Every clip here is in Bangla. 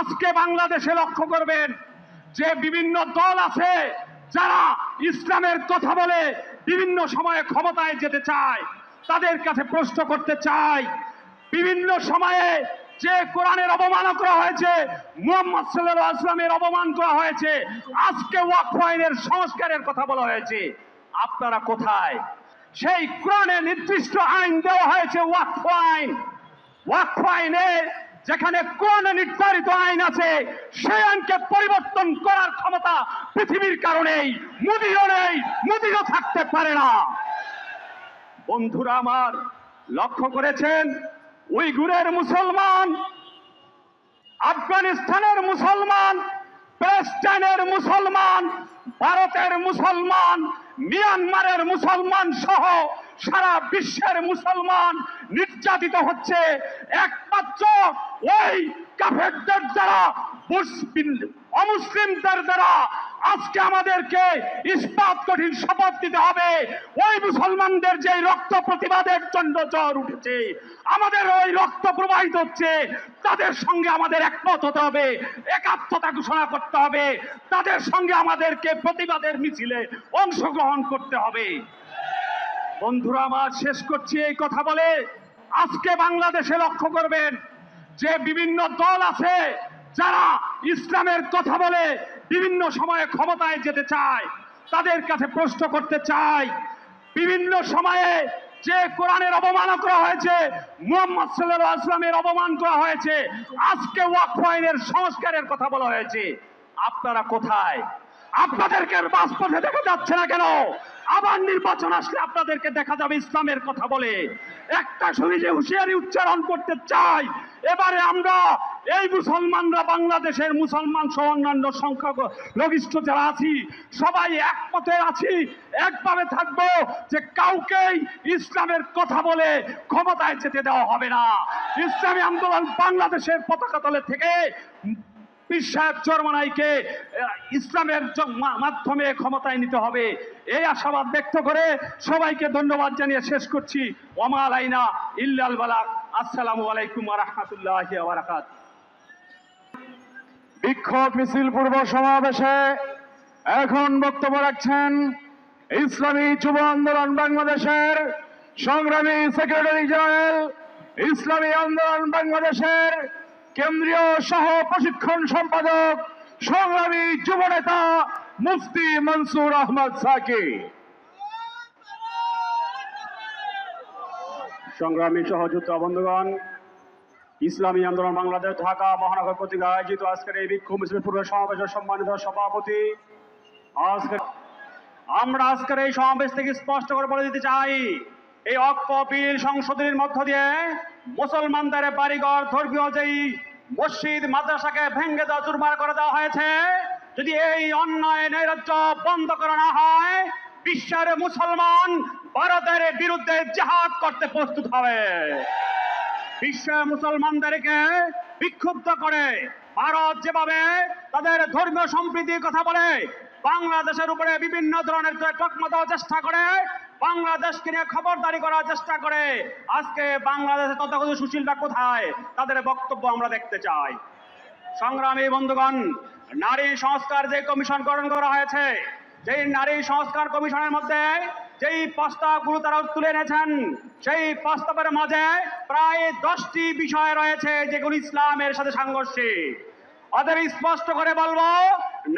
আজকে বাংলাদেশে লক্ষ্য করবেন যে বিভিন্ন দল আছে যারা ইসলামের কথা বলে বিভিন্ন সময়ে ক্ষমতায় যেতে চায়। তাদের কাছে প্রশ্ন করতে চাই, বিভিন্ন সময়ে যে কোরআনের অবমান করা হয়েছে, মুহাম্মদ সাল্লাল্লাহু আলাইহি ওয়াসাল্লামের অবমান করা হয়েছে, আজকে ওয়াকফ আইনের সংস্কারের কথা বলা হয়েছে, আপনারা কোথায়? সেই কোরআনে নির্দিষ্ট আইন দেওয়া হয়েছে ওয়াকফ আইন। ওয়াকফ আইনে যেখানে কোরআনে নির্ধারিত আইন আছে, সেই আইনকে পরিবর্তন করার ক্ষমতা পৃথিবীর কারণেই মোদিরও নেই, মোদিরও থাকতে পারে না। বন্ধুরা আমার, লক্ষ্য করেছেন উইগুরের মুসলমান, আফগানিস্তানের মুসলমান, প্যালেস্টাইনের মুসলমান, ভারতের মুসলমান, মিয়ানমারের মুসলমান সহ সারা বিশ্বের মুসলমান নির্যাতিত হচ্ছে একমাত্র ওই কাফেরদের দ্বারা, অমুসলিমদের দ্বারা। আজকে আমাদেরকে ইস্পাত কঠিন শপথ দিতে হবে, ওই মুসলমানদের যে রক্ত প্রতিবাদের জন্য জ্বর উঠেছে, আমাদের ওই রক্ত প্রবাহিত হচ্ছে, তাদের সঙ্গে আমাদের একমত হতে হবে, একাত্মতা ঘোষণা করতে হবে, তাদের সঙ্গে আমাদেরকে প্রতিবাদের মিছিলে অংশগ্রহণ করতে হবে। বন্ধুরা আমার, শেষ করছি এই কথা বলে, আজকে বাংলাদেশে লক্ষ্য করবেন যে বিভিন্ন দল আছে যারা ইসলামের কথা বলে বিভিন্ন সময়ে ক্ষমতায় যেতে চায়। তাদের কাছে প্রশ্ন করতে চাই, বিভিন্ন সময়ে যে কোরআনের অবমান করা হয়েছে, মুহাম্মদ সাল্লাল্লাহু আলাইহি ওয়াসাল্লামের অবমান করা হয়েছে, আজকে ওয়াকফ আইনের সংস্কারের কথা বলা হয়েছে, আপনারা কোথায়? আপনাদেরকে রাজপথে দেখা যাচ্ছে না কেন? আবার নির্বাচন আসলে আপনাদেরকে দেখা যাবে ইসলামের কথা বলে। একটা শরীরে হুঁশিয়ারি উচ্চারণ করতে চাই, এবারে আমরা এই মুসলমানরা, বাংলাদেশের মুসলমান সহ অন্যান্য সংখ্যালঘিষ্ঠ যারা আছি, সবাই একমতে আছি, একভাবে থাকবো যে কাউকেই ইসলামের কথা বলে ক্ষমতায় যেতে দেওয়া হবে না। ইসলামী আন্দোলন বাংলাদেশের পতাকা তলে থেকে পীর সাহেব চরমনাইকে ইসলামের মাধ্যমে ক্ষমতায় নিতে হবে, এই আশাবাদ ব্যক্ত করে সবাইকে ধন্যবাদ জানিয়ে শেষ করছি। ওমা আলাইনা ইল্লাল বালাগ। আসসালামু আলাইকুম ওয়া রাহমাতুল্লাহি ওয়া বারাকাতুহু। বিক্ষোভ মিছিল পূর্ব সমাবেশে এখন বক্তব্য রাখছেন ইসলামী যুব আন্দোলন বাংলাদেশের সংগ্রামী সেক্রেটারি জেনারেল, ইসলামী আন্দোলন বাংলাদেশের কেন্দ্রীয় সহ প্রশিক্ষণ সম্পাদক, সংগ্রামী যুব নেতা মুফতি মনসুর আহমদ সাকি। সংগ্রামী সহযোদ্ধা বন্ধুগণ, ইসলামী আন্দোলন বাংলাদেশ ঢাকা মহানগর কর্তৃক আয়োজিত আজকের এই বিক্ষোভ মিছিল পূর্ব সমাবেশের সম্মানিত সভাপতি, আমরা আজকের এই সমাবেশ থেকে স্পষ্ট করে বলে দিতে চাই, এই ওয়াকফ বিল সংশোধনীর মধ্য দিয়ে মুসলমানদের বাড়িঘর, ধর্মীয় যেই মসজিদ মাদ্রাসাকে ভেঙে দেওয়া, চুরমার করে দেওয়া হয়েছে, যদি এই অন্যায় নৈরাজ্য বন্ধ করা না হয়, বিশ্বের মুসলমান ভারতের বিরুদ্ধে জিহাদ করতে প্রস্তুত হবে। বিশ্বের মুসলমানদেরকে বিক্ষুব্ধ করে ভারত যেভাবে তাদের ধর্মীয় সম্প্রীতির কথা বলে, বাংলাদেশের উপরে বিভিন্ন ধরনের তকমা দেওয়ার চেষ্টা করে, বাংলাদেশকে নিয়ে খবরদারি করার চেষ্টা করে, আজকে বাংলাদেশের তথাকথিত সুশীলরা কোথায়? তাদের বক্তব্য আমরা দেখতে চাই। সংগ্রামী বন্ধুগণ, নারী সংস্কার যে কমিশন গঠন করা হয়েছে, যেই নারী সংস্কার কমিশনের মধ্যে যেই প্রস্তাবগুলো তারা তুলে এনেছেন, সেই প্রস্তাবের মাঝে প্রায় 10টি বিষয় রয়েছে যেগুলো ইসলামের সাথে সাংঘর্ষিক। ওদের স্পষ্ট করে বলবো,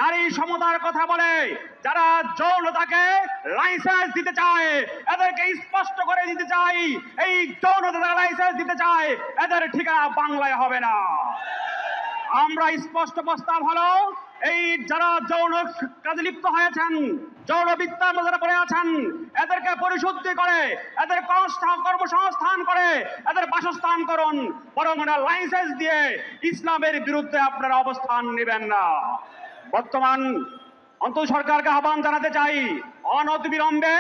নারী সমতার কথা বলে যারা যৌনতাকে লাইসেন্স দিতে চায়, এদেরকে স্পষ্ট করে দিতে চাই, এই যৌনতা লাইসেন্স দিতে চায়, এদের ঠিকানা বাংলায় হবে না। আমরা স্পষ্ট প্রস্তাব হলো, এই যারা যৌন কাজে লিপ্ত হয়েছেন, যৌন বিদ্যার মধ্যে পড়ে আছেন, এদেরকে পরিশুদ্ধি করে, এদের কর্মসংস্থান করে, এদের বাসস্থান করুন, বরং লাইসেন্স দিয়ে ইসলামের বিরুদ্ধে আপনারা অবস্থান নেবেন না। বর্তমান অন্তর সরকারকে আহ্বান জানাতে চাই, অনতিবিলম্বে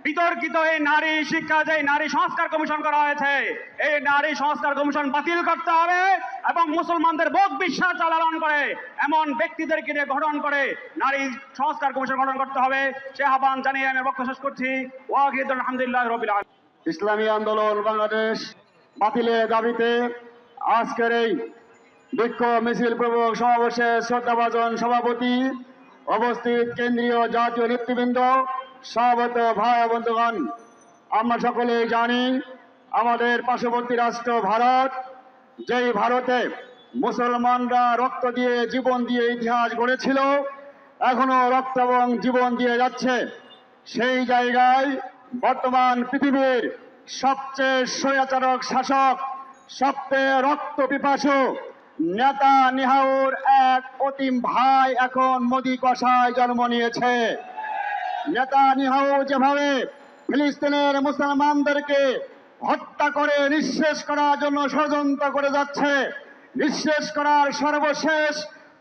বিতর্কিত এই নারী শিক্ষা যে নারী সংস্কার কমিশন করা হয়েছে, এই নারী সংস্কার কমিশন বাতিল করতে হবে এবং মুসলমানদের বোধ বিশ্বাস লালন করে এমন ব্যক্তিদেরকে নিয়ে গঠন করে নারী সংস্কার কমিশন গঠন করতে হবে। সে আহ্বান জানিয়ে আমি বক্তব্য শেষ করছি। আলহামদুলিল্লাহ রাব্বিল আলামিন। ইসলামী আন্দোলন বাংলাদেশ বাতিলের দাবিতে আজকের এই বিক্ষোভ মিছিল পূর্বক সমাবেশে শ্রদ্ধাভাজন সভাপতি, উপস্থিত কেন্দ্রীয় জাতীয় নেতৃবৃন্দ, সভাপত ভাই ও বন্ধুগণ, আমরা সকলেই জানি আমাদের পার্শ্ববর্তী রাষ্ট্র ভারত, যেই ভারতে মুসলমানরা রক্ত দিয়ে জীবন দিয়ে ইতিহাস গড়েছিল, এখনো রক্ত এবং জীবন দিয়ে যাচ্ছে। সেই জায়গায় বর্তমান পৃথিবীর সবচেয়ে স্বৈরাচারক শাসক, সবচেয়ে রক্ত পিপাসু নেতা নিহাউর এক অতিম ভাই এখন মোদী কষায় জন্ম নিয়েছে। নেতা নিহাউ যেভাবে ফিলিস্তিনের মুসলমানদেরকে হত্যা করে নিঃশেষ করার জন্য ষড়যন্ত্র করে যাচ্ছে, নিঃশেষ করার সর্বশেষ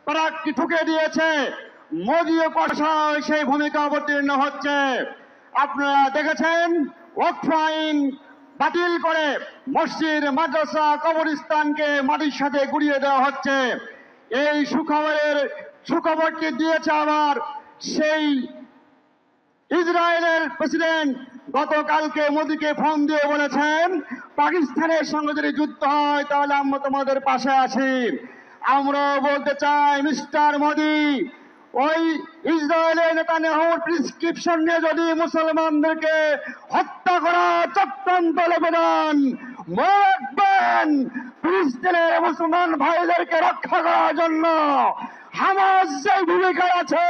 পরাগটি ঠুকে দিয়েছে, মোদীও কষায় সেই ভূমিকা অবতীর্ণ হচ্ছে। আপনারা দেখেছেন ওয়াকফ আইন বাতিল করে মসজিদ, মাদ্রাসা, কবরস্থানকে মাটির সাথে গুড়িয়ে দেওয়া হচ্ছে। এই সুখবরটি দিয়েছে আবার সেই ইসরায়েলের প্রেসিডেন্ট। গতকালকে মোদীকে ফোন দিয়ে বলেছেন, পাকিস্তানের সঙ্গে যদি যুদ্ধ হয় তাহলে আমরা তোমাদের পাশে আছি। আমরা বলতে চাই, মিস্টার মোদী, ওই ইসরায়েলের নেতানিয়াহুর প্রেসক্রিপশন নিয়ে যদি মুসলমানদেরকে হত্যা করার চক্রান্ত লেগে দেন, মনে রাখবেন ফিলিস্তিনের মুসলমান ভাইদেরকে রক্ষা করার জন্য হামাস সেই ভূমিকায় আছে,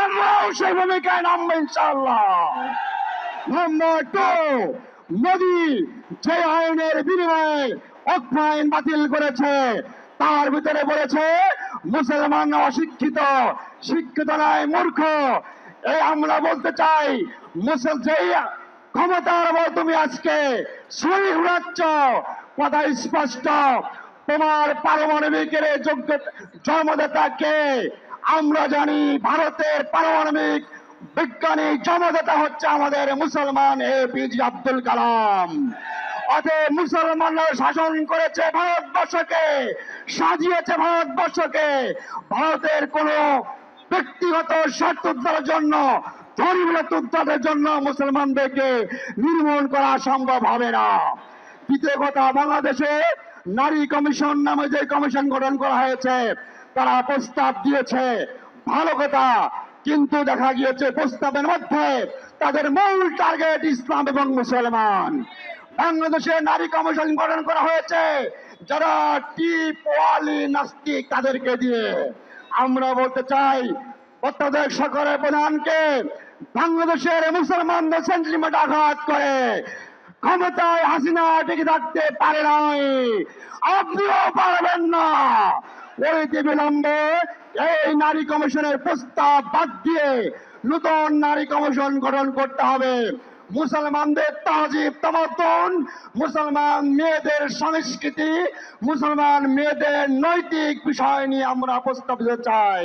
আমরাও সেই ভূমিকায় নামবো ইনশাআল্লাহ। নাম্বার 2, মোদী যে আইনের বিনিময়ে ওয়াকফ আইন বাতিল করেছে, তার ভিতরে বলেছে মুসলমান অশিক্ষিত, শিক্ষিত নয় মূর্খ। এই আমরা বলতে চাই, যেই ক্ষমতার বল তুমি আজকে ছড়ি উড়াচ্ছ, কথা স্পষ্ট, তোমার পারমাণবিকের যোগ্য জন্মদাতা কে? আমরা জানি ভারতের পারমাণবিক বিজ্ঞানী জন্মদাতা হচ্ছে আমাদের মুসলমান এপিজে আব্দুল কালাম। অতএব মুসলমানরা শাসন করেছে ভারতবর্ষকে, সাজিয়েছে ভারতবর্ষকে। ভারতের কোন ব্যক্তিগত স্বার্থ উদ্ধারের জন্য, ধর্মীয় উদ্ধারের জন্য মুসলমানদেরকে নির্মূল করা সম্ভব হবে না। দ্বিতীয় কথা, বাংলাদেশে নারী কমিশন নামে যে কমিশন গঠন করা হয়েছে, তারা প্রস্তাব দিয়েছে, ভালো কথা, কিন্তু দেখা গিয়েছে প্রস্তাবের মধ্যে তাদের মূল টার্গেট ইসলাম এবং মুসলমান। বাংলাদেশে নারী কমিশন গঠন করা হয়েছে যারা টিপওয়ালি নাস্তিক, তাদেরকে দিয়ে। আমরা বলতে চাই, তত্ত্বাবধায়ক সরকারের প্রধানকে বাংলাদেশের মুসলমানদের সেন্টিমেন্ট আঘাত করে ক্ষমতায় হাসিনা টিকে থাকতে পারে নাই, আপনিও পারবেন না। অনতি বিলম্বে এই নারী কমিশনের প্রস্তাব বাদ দিয়ে নতুন নারী কমিশন গঠন করতে হবে। মুসলমানদের তাজিব তামাদ্দুন, মুসলমান মেয়েদের সংস্কৃতি, মুসলমান মেয়েদের নৈতিক বিষয় নিয়ে আমরা প্রস্তাব দিতে চাই।